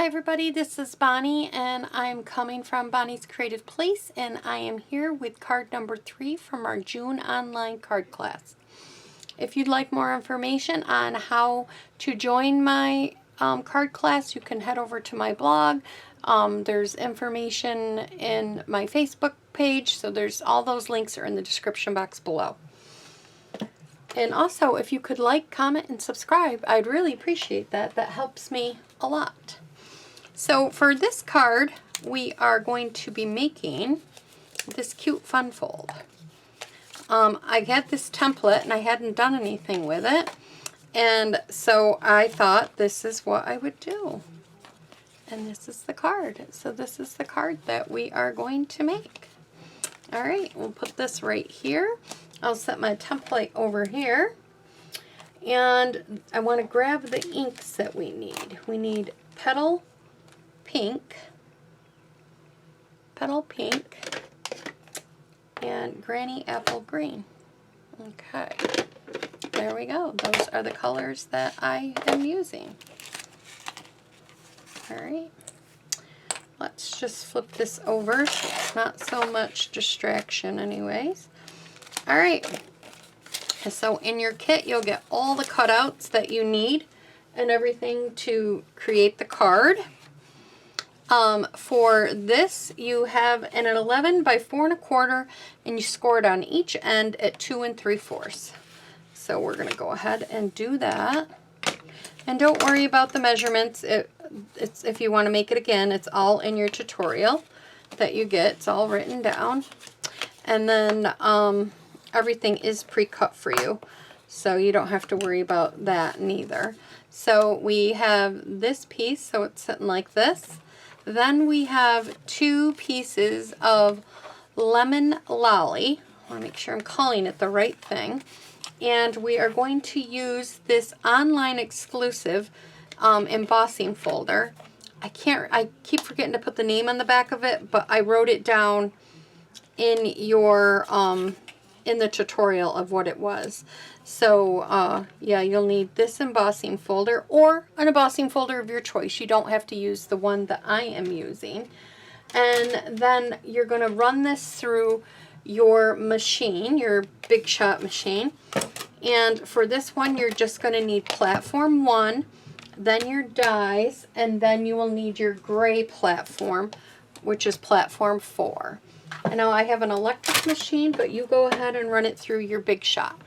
Hi everybody, this is Bonnie and I'm coming from Bonnie's Creative Place, and I am here with card number 3 from our June online card class. If you'd like more information on how to join my card class, you can head over to my blog. There's information in my Facebook page, so there's all those links are in the description box below. And also, if you could like, comment, and subscribe, I'd really appreciate that. That helps me a lot. So for this card, we are going to be making this cute fun fold. I had this template and I hadn't done anything with it. And so I thought this is what I would do. And this is the card. So this is the card that we are going to make. All right, we'll put this right here. I'll set my template over here. And I want to grab the inks that we need. We need Petal Pink, and Granny Apple Green. Okay, there we go. Those are the colors that I am using. All right, let's just flip this over so it's not so much distraction anyways. All right, so in your kit you'll get all the cutouts that you need and everything to create the card. For this, you have an 11 by 4 1/4, and you score it on each end at 2 3/4. So we're going to go ahead and do that. And don't worry about the measurements. It's if you want to make it again, it's all in your tutorial that you get. It's all written down. And then everything is pre-cut for you, so you don't have to worry about that neither. So we have this piece, so it's sitting like this. Then we have 2 pieces of Lemon Lolly. I want to make sure I'm calling it the right thing. And we are going to use this online exclusive embossing folder. I keep forgetting to put the name on the back of it, but I wrote it down in your in the tutorial of what it was. So yeah, you'll need this embossing folder or an embossing folder of your choice. You don't have to use the one that I am using. And then you're going to run this through your machine, your Big Shot machine. And for this one, you're just going to need platform 1, then your dies, and then you will need your gray platform, which is platform 4. And now I have an electric machine, but you go ahead and run it through your Big Shot.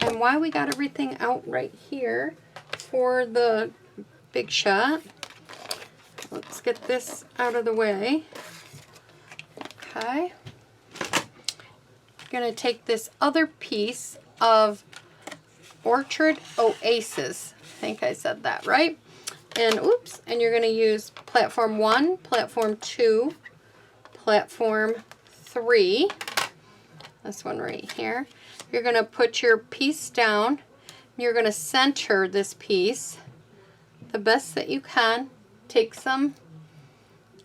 And while we got everything out right here for the Big Shot, let's get this out of the way. Okay. I'm going to take this other piece of Orchard Oasis. I think I said that right. And oops, and you're going to use platform 1, platform 2, platform 3, this one right here. You're going to put your piece down. You're going to center this piece the best that you can. Take some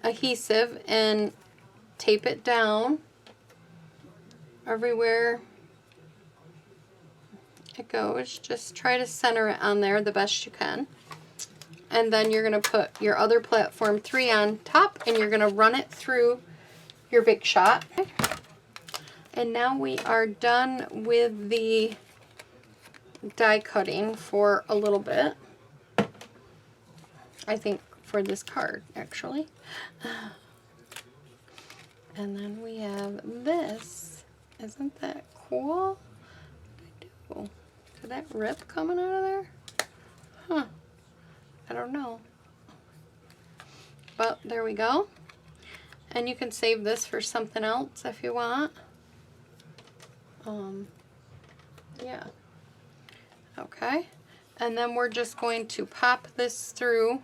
adhesive and tape it down everywhere it goes. Just try to center it on there the best you can. And then you're going to put your other platform 3 on top, and you're going to run it through your Big Shot. And now we are done with the die cutting for a little bit. I think for this card, actually. And then we have this. Isn't that cool? Did that rip coming out of there? Huh. I don't know. But there we go. And you can save this for something else if you want. Yeah. Okay. And then we're just going to pop this through.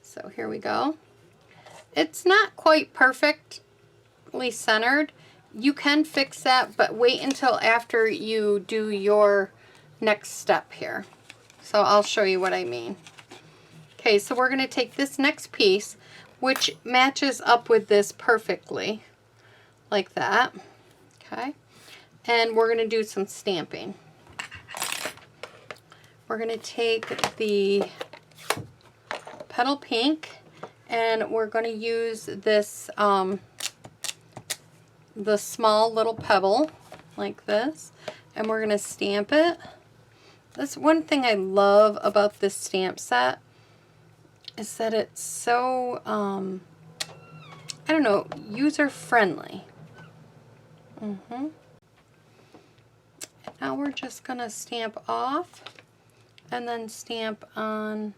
So here we go. It's not quite perfectly centered. you can fix that, but wait until after you do your next step here. So I'll show you what I mean. Okay, so we're going to take this next piece, which matches up with this perfectly, like that. Okay, and we're going to do some stamping. We're going to take the Petal Pink, and we're going to use this, the small little pebble, like this, and we're going to stamp it. That's one thing I love about this stamp set, is that it's so, I don't know, user-friendly. And now we're just going to stamp off, and then stamp on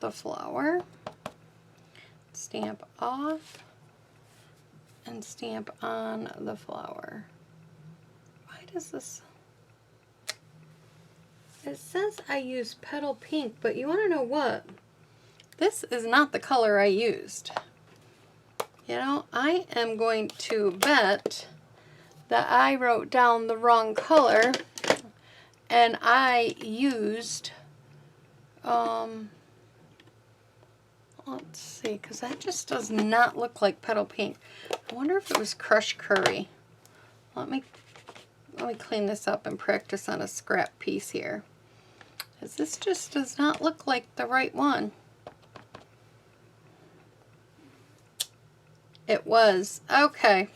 the flower, stamp off, and stamp on the flower. Why does this... It says I use Petal Pink, but you want to know what? This is not the color I used. You know, I am going to bet that I wrote down the wrong color, and I used, let's see, because that just does not look like Petal Pink. I wonder if it was Crushed Curry. Let me clean this up and practice on a scrap piece here, because this just does not look like the right one. It was. Okay.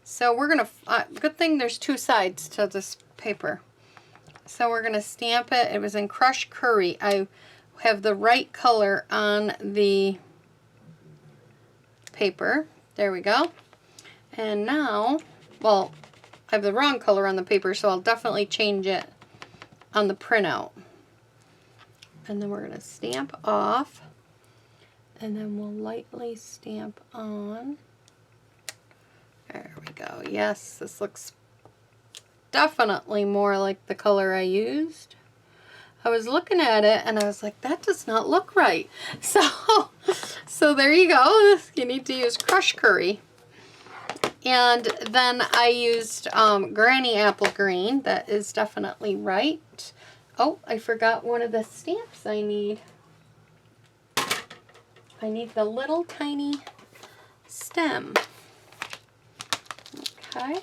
So we're going to, good thing there's two sides to this paper. So we're going to stamp it. It was in Crushed Curry. I have the right color on the paper. There we go. And now, well, I have the wrong color on the paper, so I'll definitely change it on the printout. And then we're going to stamp off, and then we'll lightly stamp on. There we go. Yes, this looks definitely more like the color I used. I was looking at it and I was like, that does not look right. So there you go. You need to use Crushed Curry. And then I used Granny Apple Green. That is definitely right. Oh, I forgot one of the stamps I need. I need the little tiny stem. Okay.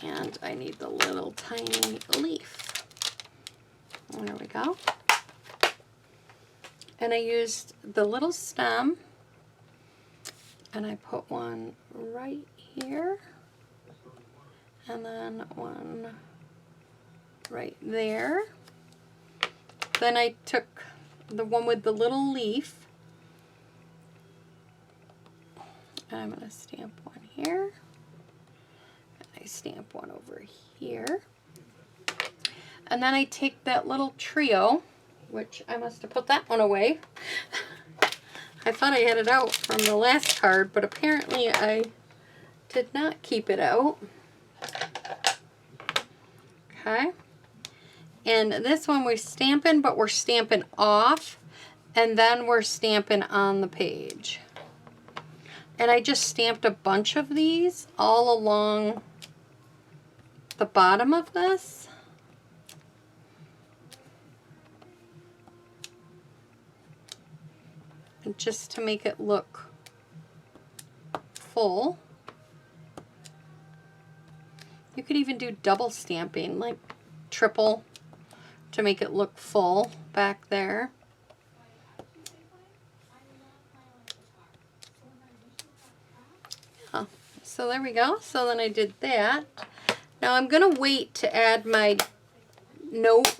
And I need the little tiny leaf. There we go. And I used the little stem, and I put one right here, and then one right there. Then I took the one with the little leaf, and I'm going to stamp one here. I stamp one over here. And then I take that little trio, which I must have put that one away. I thought I had it out from the last card, but apparently I did not keep it out. Okay. And this one we're stamping, but we're stamping off, and then we're stamping on the page. And I just stamped a bunch of these all along the bottom of this. And just to make it look full. You could even do double stamping, like triple, to make it look full back there. Yeah, so there we go. So then I did that. Now I'm going to wait to add my note.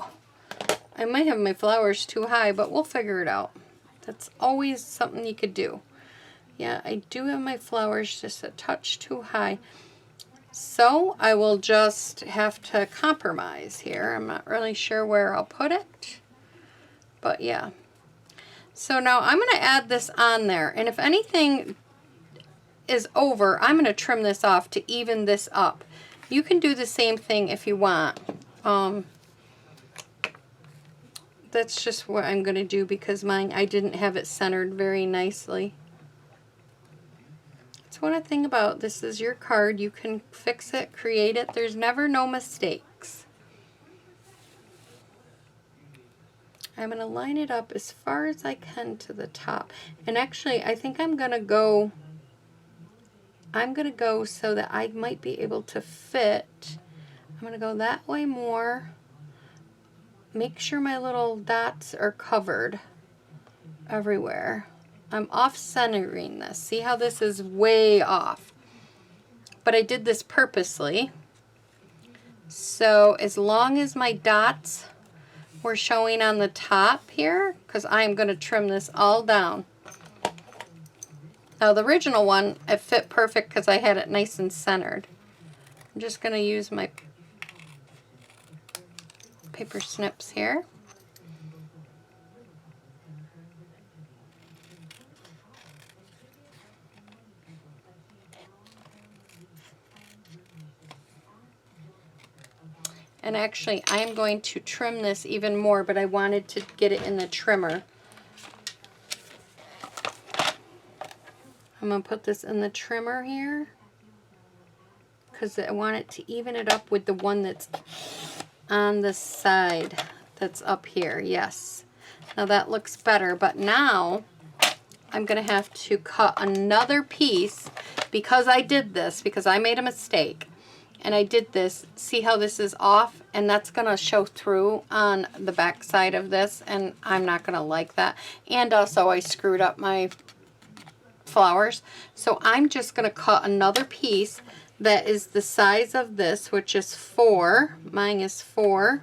I might have my flowers too high, but we'll figure it out. That's always something you could do. Yeah, I do have my flowers just a touch too high. So I will just have to compromise here. I'm not really sure where I'll put it. But yeah. So now I'm going to add this on there. And if anything is over, I'm going to trim this off to even this up. You can do the same thing if you want. that's just what I'm going to do because mine, I didn't have it centered very nicely. That's one thing about this is your card. You can fix it, create it. There's never no mistakes. I'm going to line it up as far as I can to the top. And actually, I think I'm going to go so that I might be able to fit. I'm going to go that way more. Make sure my little dots are covered everywhere. I'm off-centering this. See how this is way off? But I did this purposely. So as long as my dots were showing on the top here, because I'm going to trim this all down. Now the original one, it fit perfect because I had it nice and centered. I'm just going to use my paper snips here. And actually, I am going to trim this even more, but I wanted to get it in the trimmer. I'm going to put this in the trimmer here because I want it to even it up with the one that's on the side that's up here. Yes. Now that looks better, but now I'm going to have to cut another piece because I did this, because I made a mistake. And I did this. See how this is off? And that's going to show through on the back side of this, and I'm not going to like that. And also I screwed up my flowers. So I'm just going to cut another piece that is the size of this, which is 4. Mine is 4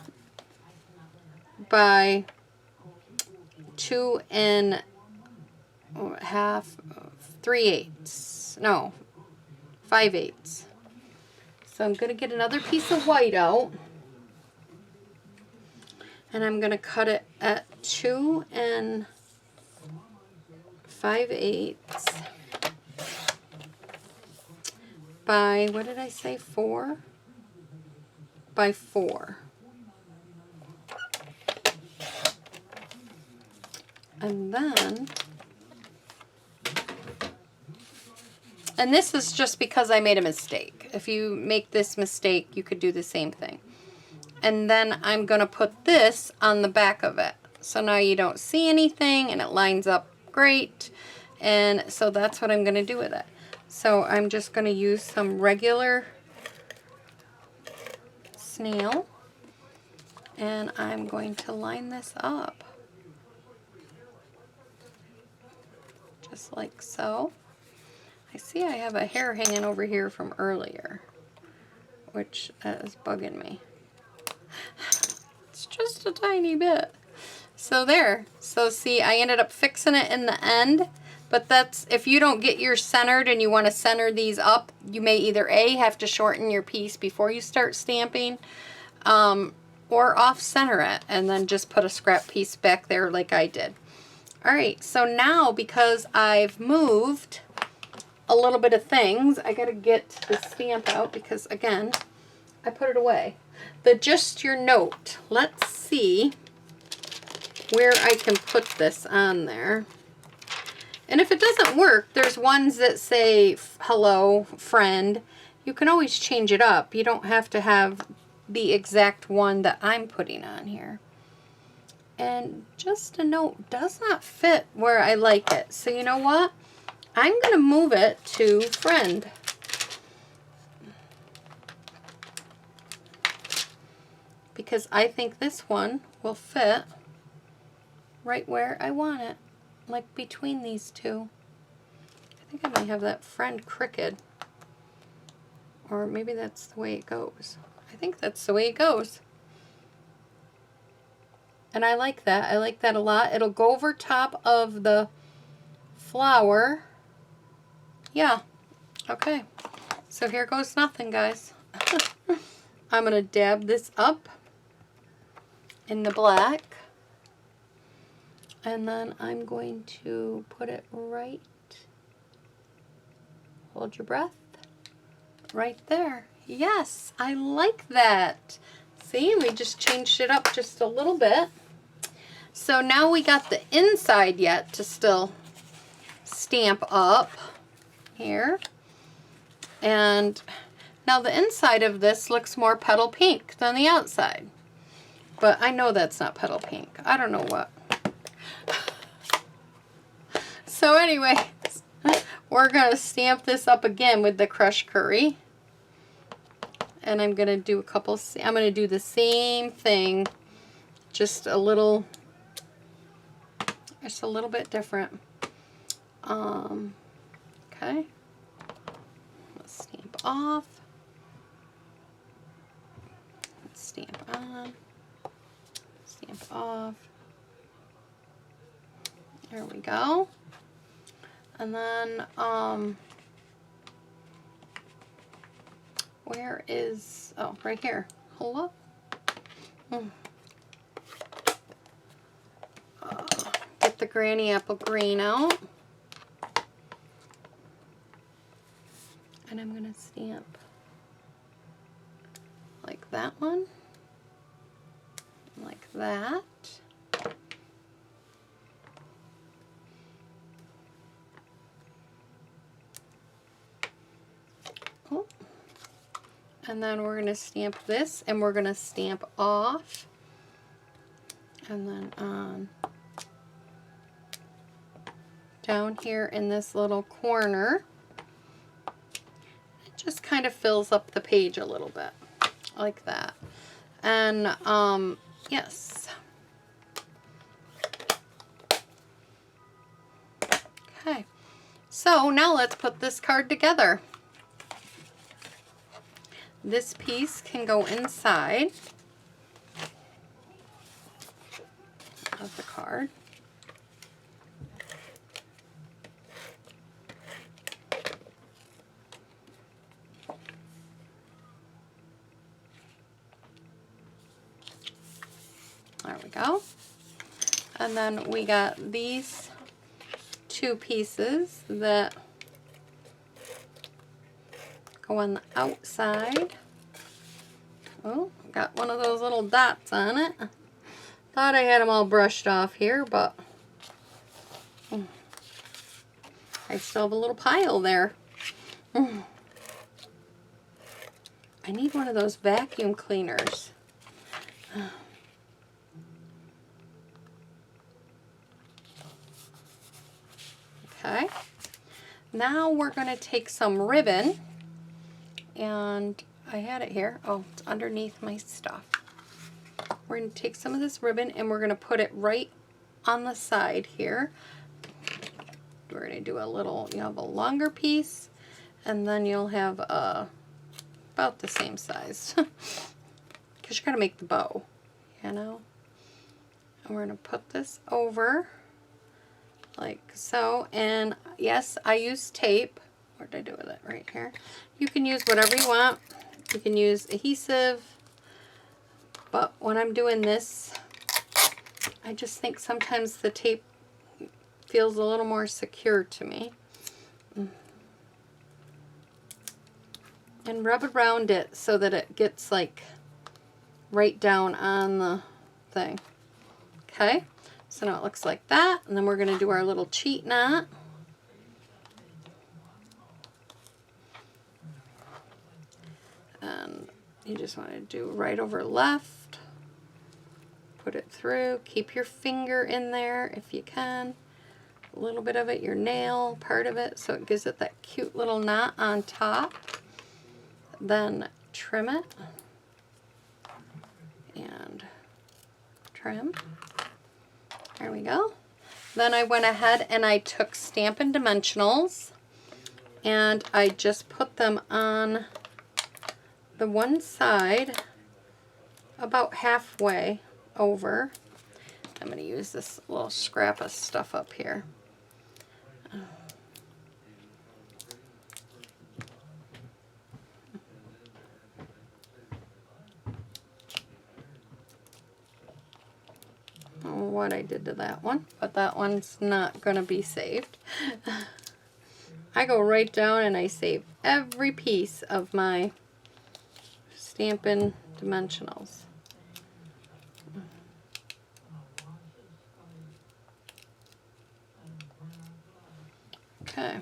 by 2 1/2, 3/8. No, 5/8. So I'm going to get another piece of white out, and I'm going to cut it at 2 5/8 by, what did I say, 4 by 4. And then, and this is just because I made a mistake. If you make this mistake, you could do the same thing. And then I'm going to put this on the back of it. So now you don't see anything and it lines up great. And so that's what I'm going to do with it. So I'm just going to use some regular snail. And I'm going to line this up. Just like so. I see I have a hair hanging over here from earlier, which is bugging me. It's just a tiny bit. So there. So see, I ended up fixing it in the end, but that's, if you don't get yours centered and you want to center these up, you may either A, have to shorten your piece before you start stamping, or off center it and then just put a scrap piece back there like I did. Alright, so now because I've moved a little bit of things, I gotta get the stamp out because again, I put it away. The Just Your Note. Let's see where I can put this on there. And if it doesn't work, there's ones that say hello friend. You can always change it up. You don't have to have the exact one that I'm putting on here. And Just a Note does not fit where I like it. So you know what? I'm going to move it to friend. Because I think this one will fit right where I want it. Like between these two. I think I might have that friend crooked. Or maybe that's the way it goes. I think that's the way it goes. And I like that. I like that a lot. It'll go over top of the flower. Yeah. Okay. So here goes nothing, guys. I'm going to dab this up in the black. And then I'm going to put it right, hold your breath, right there. Yes, I like that. See, we just changed it up just a little bit. So now we got the inside yet to still stamp up here. And now the inside of this looks more petal pink than the outside. But I know that's not petal pink. I don't know what. So anyway, we're going to stamp this up again with the crushed curry. And I'm going to do I'm going to do the same thing, just a little bit different. Okay. Let's stamp off. Let's stamp on. Stamp off. There we go. And then, where is, oh, right here. Hello? Get the Granny Apple Green out. And I'm going to stamp like that one. Like that. Oh. And then we're going to stamp this, and we're going to stamp off, and then on down here in this little corner. It just kind of fills up the page a little bit, like that. And yes. Okay. So now let's put this card together. This piece can go inside of the card. There we go. And then we got these two pieces that go on the outside. Oh, got one of those little dots on it. Thought I had them all brushed off here, but I still have a little pile there. I need one of those vacuum cleaners. Okay. Now we're going to take some ribbon, and I had it here. Oh, it's underneath my stuff. We're going to take some of this ribbon and we're going to put it right on the side here. We're going to do a little, you have a longer piece, and then you'll have about the same size. Because you're going to make the bow, you know. And we're going to put this over like so. And yes, I use tape. What did I do with it? Right here. You can use whatever you want. You can use adhesive. But when I'm doing this, I just think sometimes the tape feels a little more secure to me. And rub around it so that it gets like right down on the thing. Okay, so now it looks like that. And then we're going to do our little cheat knot. And you just want to do right over left. Put it through. Keep your finger in there if you can. A little bit of it, your nail, part of it, so it gives it that cute little knot on top. Then trim it. And trim. There we go. Then I went ahead and I took Stampin' Dimensionals and I just put them on the one side about halfway over. I'm going to use this little scrap of stuff up here. What I did to that one, but that one's not going to be saved. I go right down and I save every piece of my Stampin' Dimensionals. Okay.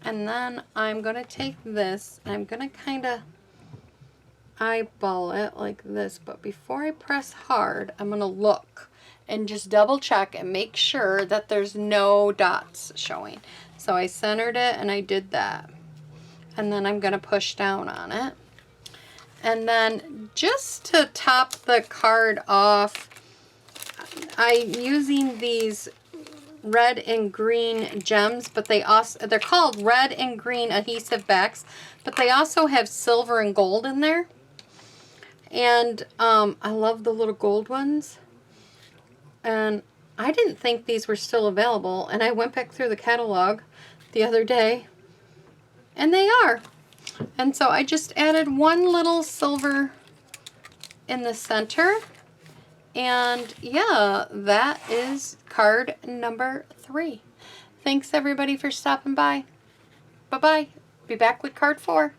And then I'm going to take this and I'm going to kind of eyeball it like this. But before I press hard, I'm going to look and just double check and make sure that there's no dots showing. So I centered it and I did that. And then I'm going to push down on it. And then just to top the card off, I'm using these red and green gems, but they're called red and green adhesive backs, but they also have silver and gold in there. And I love the little gold ones. And I didn't think these were still available, and I went back through the catalog the other day, and they are. And so I just added one little silver in the center. And yeah, that is card number 3. Thanks everybody for stopping by. Bye-bye. Be back with card 4.